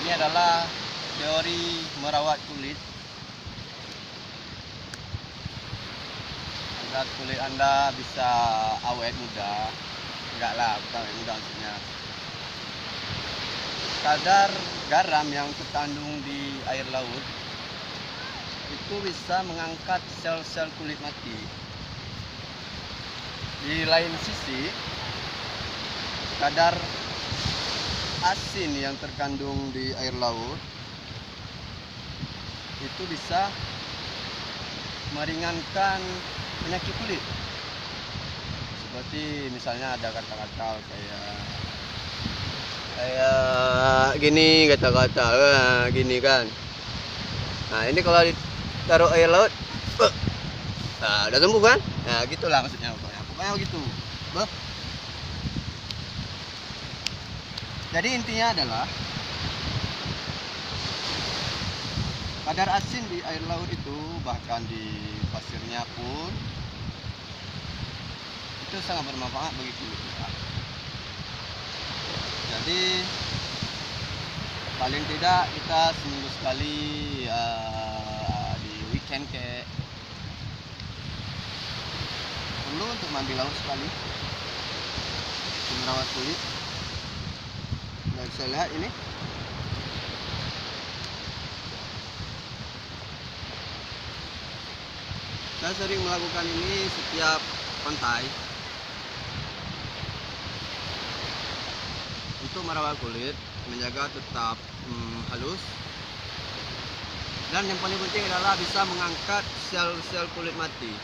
Ini adalah teori merawat kulit agar kulit Anda bisa awet muda. Enggak lah, bukan awet muda maksudnya. Kadar garam yang terkandung di air laut itu bisa mengangkat sel-sel kulit mati. Di lain sisi, kadar asin yang terkandung di air laut itu bisa meringankan penyakit kulit. Seperti misalnya ada kata-kata kayak gini, kata-kata gini kan. Nah, ini kalau ditaruh air laut, udah sembuh kan? Nah, gitulah maksudnya pokoknya begitu. Jadi intinya adalah kadar asin di air laut itu, bahkan di pasirnya pun, itu sangat bermanfaat bagi kulit kita. Jadi paling tidak kita seminggu sekali di weekend kayak perlu untuk mandi laut sekali, merawat kulit. Dan saya lihat ini saya sering melakukan ini setiap pantai untuk merawat kulit, menjaga tetap halus, dan yang paling penting adalah bisa mengangkat sel-sel kulit mati.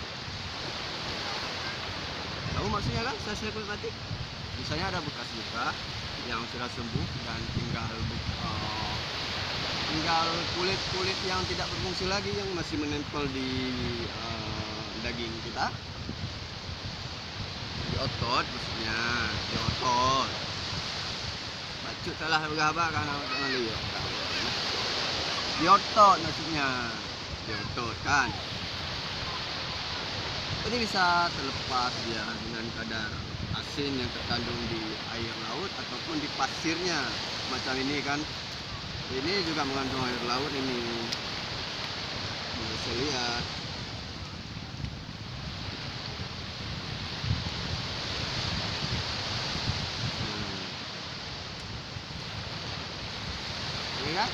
Tahu maksudnya kan sel-sel kulit mati? Misalnya ada bekas luka yang sudah sembuh dan tinggal kulit-kulit yang tidak berfungsi lagi yang masih menempel di daging kita, di otot maksudnya, di otot. Bacut salah berapa kan di otot maksudnya, di otot kan. Ini bisa terlepas dia dengan kadar asin yang terkandung di air laut ataupun di pasirnya macam ini kan. Ini juga mengandung air laut ini, bisa lihat. Ini kan